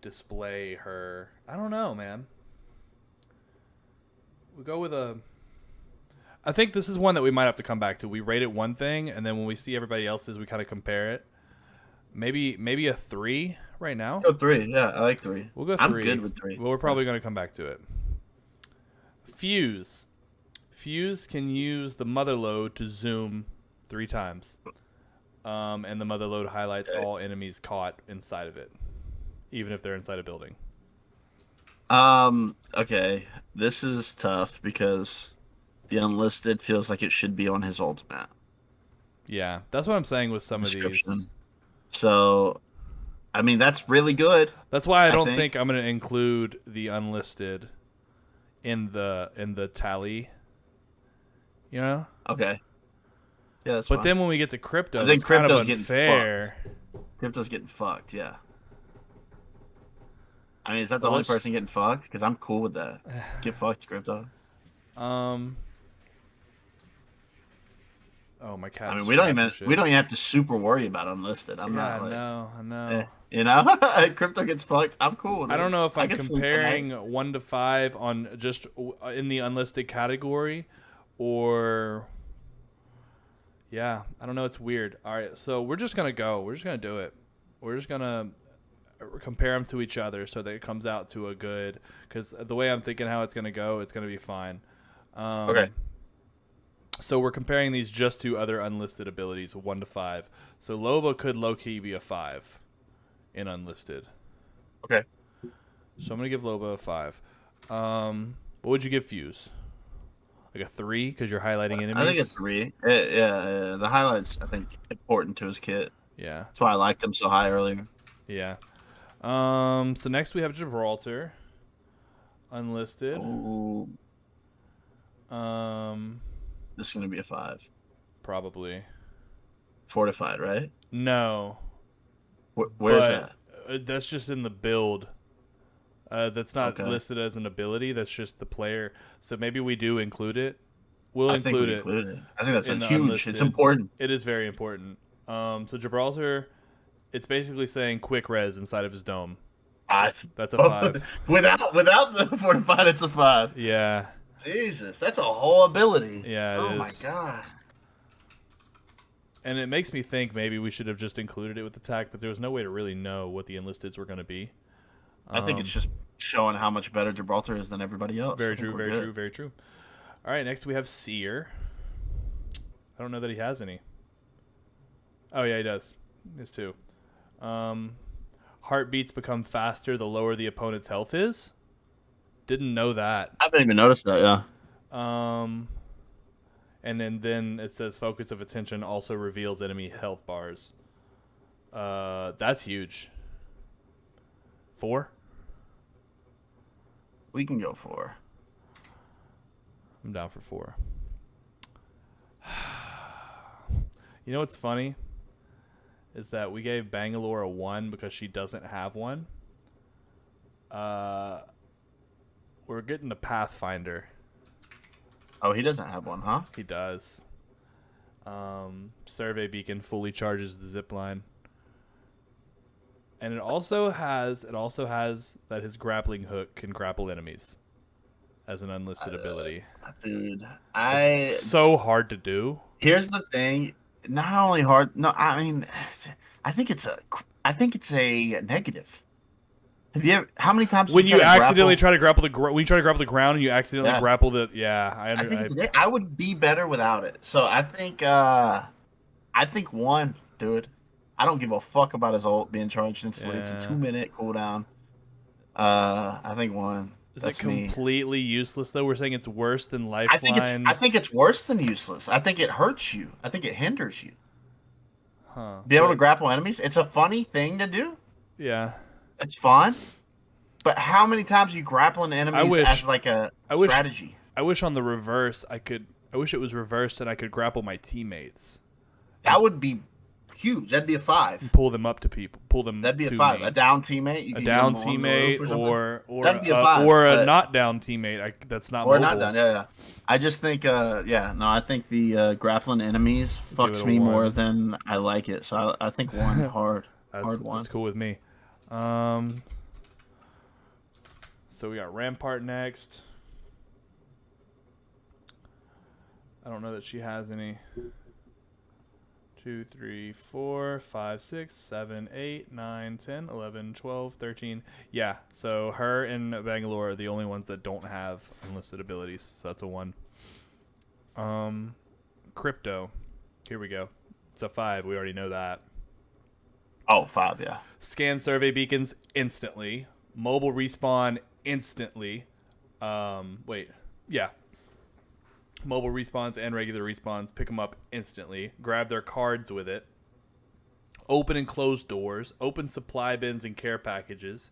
A: display her. I don't know, man. We'll go with a. I think this is one that we might have to come back to. We rate it one thing, and then when we see everybody else's, we kind of compare it. Maybe a 3 right now.
B: Go 3, yeah, I like 3.
A: We'll go 3.
B: I'm good with 3.
A: Well, we're probably going to come back to it. Fuse. Fuse can use the mother load to zoom 3 times. And the mother load highlights all enemies caught inside of it, even if they're inside a building.
B: Okay. This is tough because the unlisted feels like it should be on his ultimate.
A: Yeah, that's what I'm saying with some of these.
B: So, I mean, that's really good.
A: That's why I don't think I'm going to include the unlisted in the tally. You know?
B: Okay. Yeah, that's
A: But
B: fine.
A: then when we get to crypto,
B: I think
A: it's kind of
B: crypto's
A: unfair.
B: Crypto's getting fucked, yeah. I mean, is that the only person getting fucked? Because I'm cool with that. Get fucked, crypto.
A: Oh, my cat's.
B: I mean, we don't even have to super worry about unlisted. I'm not like.
A: I know.
B: You know, crypto gets fucked. I'm cool with it.
A: I don't know if I'm comparing 1 to 5 on just in the unlisted category, or yeah, I don't know. It's weird. All right, so we're just gonna go. We're just gonna do it. We're just gonna compare them to each other so that it comes out to a good. Because the way I'm thinking how it's gonna go, it's gonna be fine.
B: Okay.
A: So we're comparing these just to other unlisted abilities, 1 to 5. So Loba could low-key be a 5 in unlisted.
B: Okay.
A: So I'm going to give Loba a 5. What would you give Fuse? Like a 3 because you're highlighting enemies?
B: I think it's 3. Yeah. The highlights, I think, important to his kit.
A: Yeah.
B: That's why I liked him so high earlier.
A: Yeah. So next we have Gibraltar. Unlisted.
B: Ooh. This is going to be a 5.
A: Probably.
B: Fortified, right?
A: No.
B: Where's that?
A: That's just in the build. That's not listed as an ability. That's just the player. So maybe we do include it. We'll include it.
B: I think that's huge.
A: Unlisted.
B: It's important.
A: It is very important. So Gibraltar, it's basically saying quick res inside of his dome.
B: 5.
A: That's a 5.
B: without the fortified, it's a 5.
A: Yeah.
B: Jesus, that's a whole ability.
A: Yeah.
B: Oh my god.
A: And it makes me think maybe we should have just included it with attack, but there was no way to really know what the enlisteds were going to be.
B: I think it's just showing how much better Gibraltar is than everybody else.
A: Very true. All right, next we have Seer. I don't know that he has any. Oh, yeah, he does. He has 2. Heartbeats become faster the lower the opponent's health is. Didn't know that.
B: I haven't even noticed that, yeah.
A: And then it says focus of attention also reveals enemy health bars. That's huge. 4?
B: We can go 4.
A: I'm down for 4. You know what's funny? Is that we gave Bangalore a 1 because she doesn't have one. We're getting a Pathfinder.
B: Oh, he doesn't have one, huh?
A: He does. Survey beacon fully charges the zip line. And it also has that his grappling hook can grapple enemies as an unlisted ability.
B: Dude,
A: it's so hard to do.
B: Here's the thing, not only hard. No, I mean, I think it's a negative. Have you ever, how many times
A: when you accidentally try to grapple the ground and you accidentally grapple the
B: I would be better without it. So I think 1, dude. I don't give a fuck about his ult being charged instantly. It's a 2-minute cooldown. I think 1.
A: Is it completely useless though? We're saying it's worse than lifelines.
B: I think it's worse than useless. I think it hurts you. I think it hinders you.
A: Huh.
B: Be able to grapple enemies. It's a funny thing to do.
A: Yeah.
B: It's fun. But how many times are you grappling enemies as like a strategy?
A: I wish on the reverse I wish it was reversed and I could grapple my teammates.
B: That would be huge. That'd be a 5.
A: Pull them up to people. That'd
B: be a 5. Me. A down teammate.
A: A down teammate or
B: that'd be a 5,
A: or a not down teammate. That's not.
B: Or
A: mobile.
B: not down. Yeah. I just think. I think the grappling enemies fucks me more than I like it. So I think 1 hard. Hard 1.
A: That's cool with me. So we got Rampart next. I don't know that she has any. 2, 3, 4, 5, 6, 7, 8, 9, 10, 11, 12, 13. Yeah, so her and Bangalore are the only ones that don't have unlisted abilities. So that's a 1. Crypto. Here we go. It's a 5. We already know that.
B: Oh, 5, yeah.
A: Scan survey beacons instantly. Mobile respawn instantly. Mobile respawns and regular respawns, pick them up instantly. Grab their cards with it. Open and close doors. Open supply bins and care packages.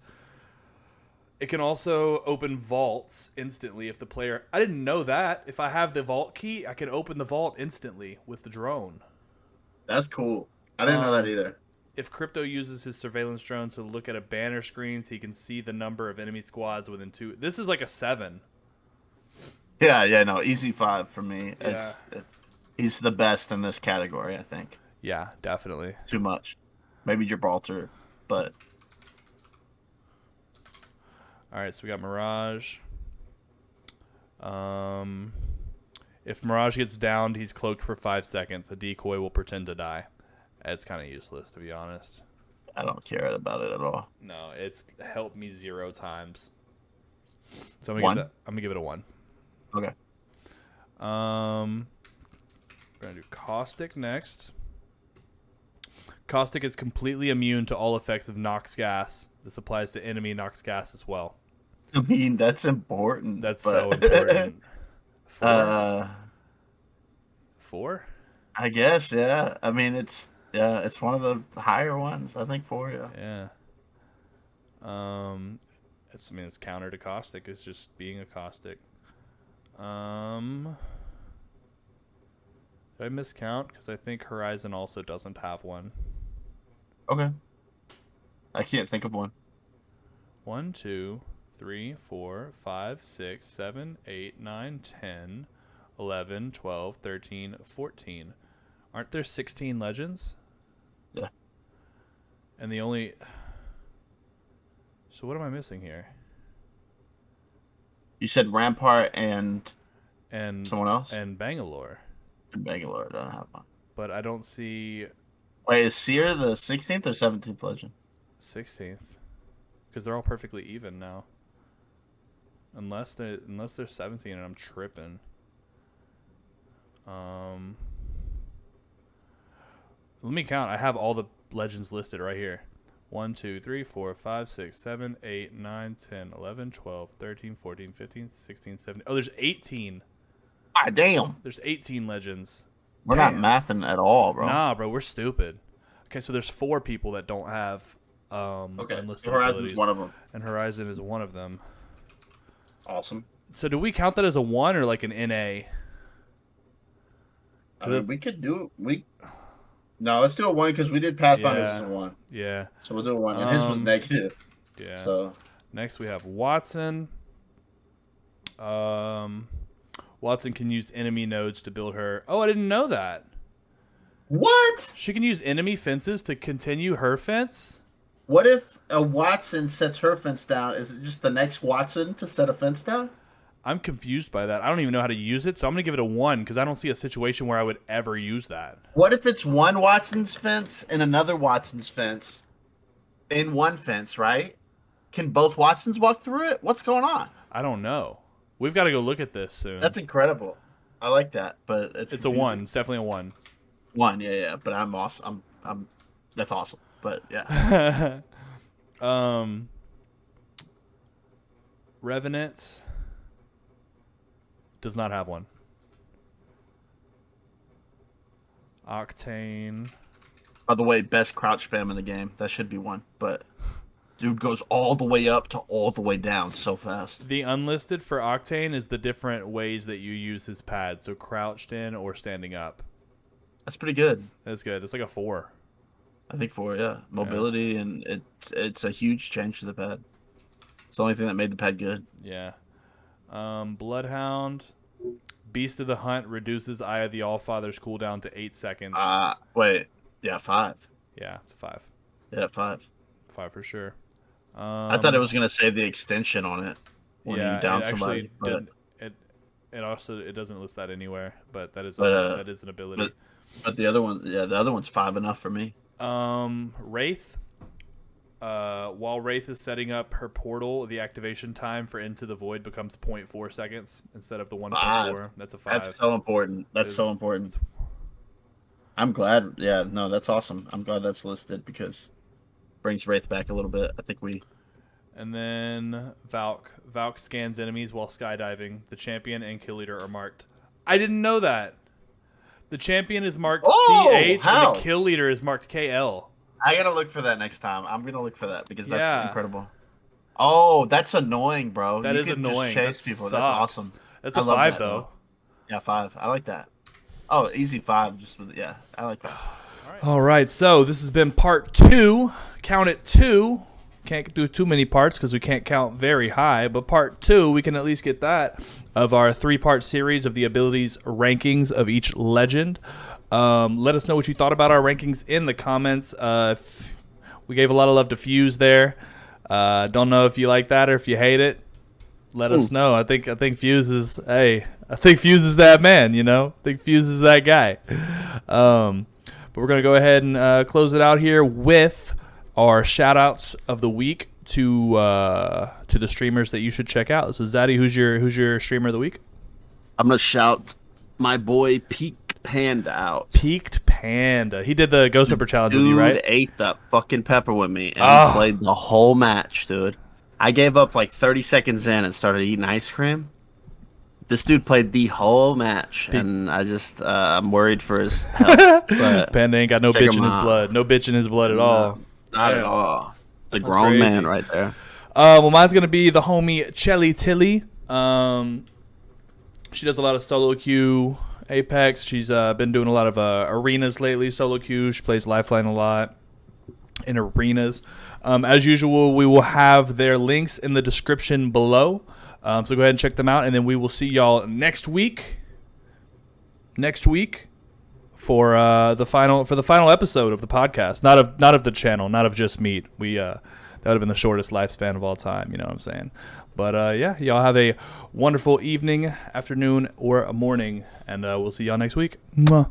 A: It can also open vaults instantly if the player... I didn't know that. If I have the vault key, I can open the vault instantly with the drone.
B: That's cool. I didn't know that either.
A: If Crypto uses his surveillance drone to look at a banner screen so he can see the number of enemy squads within 2... This is like a 7.
B: Yeah, no, easy 5 for me.
A: Yeah.
B: He's the best in this category, I think.
A: Yeah, definitely.
B: Too much. Maybe Gibraltar, but...
A: All right, so we got Mirage. If Mirage gets downed, he's cloaked for 5 seconds. A decoy will pretend to die. It's kind of useless, to be honest.
B: I don't care about it at all.
A: No, it's helped me 0 times. So I'm gonna give it a 1.
B: Okay.
A: We're gonna do Caustic next. Caustic is completely immune to all effects of Nox gas. This applies to enemy Nox gas as well.
B: I mean, that's important.
A: That's
B: but-
A: so important. Four? 4?
B: I guess, yeah. I mean, it's one of the higher ones. I think 4, yeah.
A: It's counter to caustic. It's just being a caustic. Did I miscount? Because I think Horizon also doesn't have one.
B: Okay. I can't think of one.
A: 1, 2, 3, 4, 5, 6, 7, 8, 9, 10, 11, 12, 13, 14. Aren't there 16 legends?
B: Yeah.
A: And the only... So what am I missing here?
B: You said Rampart and
A: And
B: someone else?
A: And Bangalore.
B: And Bangalore don't have one.
A: But I don't see
B: Wait, is Seer the 16th or 17th legend?
A: 16th. Because they're all perfectly even now. Unless they're 17 and I'm tripping. Let me count. I have all the legends listed right here. 1, 2, 3, 4, 5, 6, 7, 8, 9, 10, 11, 12, 13, 14, 15, 16, 17. Oh, there's 18.
B: Ah, damn.
A: There's 18 legends.
B: We're
A: Damn.
B: not mathing at all, bro.
A: Nah, bro, we're stupid. Okay, so there's 4 people that don't have unlisted
B: Horizon's
A: abilities,
B: one of them.
A: and Horizon is one of them.
B: Awesome.
A: So do we count that as a 1 or like an NA?
B: I mean, we could do No, let's do a 1 because we did Pathfinders
A: Yeah.
B: as a 1.
A: Yeah.
B: So we'll do a 1. And his was negative.
A: Yeah.
B: So
A: Next we have Watson. Watson can use enemy nodes to build her. Oh, I didn't know that.
B: what?
A: She can use enemy fences to continue her fence?
B: What if a Watson sets her fence down? Is it just the next Watson to set a fence down?
A: I'm confused by that. I don't even know how to use it, so I'm going to give it a 1 because I don't see a situation where I would ever use that.
B: What if it's one Watson's fence and another Watson's fence in one fence, right? Can both Watsons walk through it? What's going on?
A: I don't know. We've got to go look at this soon.
B: That's incredible. I like that, but it's
A: a 1. It's definitely a 1.
B: 1, yeah. But I'm awesome. I'm that's awesome. But yeah.
A: Revenant does not have one. Octane.
B: By the way, best crouch spam in the game. That should be 1. But dude goes all the way up to all the way down so fast.
A: The unlisted for Octane is the different ways that you use his pad. So crouched in or standing up.
B: That's pretty good.
A: That's good. That's like a 4.
B: I think 4, yeah. Mobility, and it's a huge change to the pad. It's the only thing that made the pad good.
A: Yeah. Bloodhound. Beast of the Hunt reduces Eye of the Allfather's cooldown to 8 seconds.
B: Wait. Yeah, 5.
A: Yeah, it's a 5.
B: Yeah, 5.
A: 5 for sure.
B: I thought it was going to say the extension on it. When
A: Yeah,
B: you down
A: it
B: somebody.
A: actually
B: But,
A: did. It also doesn't list that anywhere, but that is
B: But,
A: that is an ability.
B: but the other one, yeah, the other one's 5 enough for me.
A: Wraith. While Wraith is setting up her portal, the activation time for Into the Void becomes 0.4 seconds instead of the 1.4. That's a 5.
B: That's so important. That's so important. I'm glad. Yeah, no, that's awesome. I'm glad that's listed because brings Wraith back a little bit. I think we.
A: And then Valk. Valk scans enemies while skydiving. The champion and kill leader are marked. I didn't know that. The champion is marked CH
B: how?
A: and the kill leader is marked KL.
B: I gotta look for that next time. I'm gonna look for that because that's incredible. Oh, that's annoying, bro.
A: That
B: you
A: is
B: can
A: annoying.
B: Just chase
A: That
B: people.
A: sucks.
B: That's awesome.
A: That's a
B: I love
A: 5
B: that,
A: though.
B: Yeah, 5. I like that. Oh, easy 5. Just with, yeah, I like that.
A: All right, so this has been part 2. Count it 2. Can't do too many parts because we can't count very high, but part 2, we can at least get that of our 3-part series of the abilities rankings of each legend. Let us know what you thought about our rankings in the comments. We gave a lot of love to Fuse there. Don't know if you like that or if you hate it. Let us know. I think Fuse is Fuse is that man, you know? I think Fuse is that guy. But we're going to go ahead and close it out here with our shout-outs of the week to the streamers that you should check out. So Zaddy, who's your streamer of the week?
B: I'm gonna shout my boy Peak Panda out.
A: Peaked Panda. He did the Ghost Pepper challenge with you, right?
B: Dude ate that fucking pepper with me and he played the whole match, dude. I gave up like 30 seconds in and started eating ice cream. This dude played the whole match, and I'm worried for his health. But
A: Panda ain't got no bitch in his blood. No bitch in his blood at all.
B: Not at all. It's a grown man right there.
A: Well, mine's going to be the homie Chelly Tilly. She does a lot of solo queue Apex. She's been doing a lot of arenas lately, solo queue. She plays Lifeline a lot in arenas. As usual, we will have their links in the description below. So go ahead and check them out, and then we will see y'all next week. For the final episode of the podcast, not of the channel, not of Just Meat. That would have been the shortest lifespan of all time. You know what I'm saying? But yeah, y'all have a wonderful evening, afternoon, or a morning, and we'll see y'all next week. Mwah.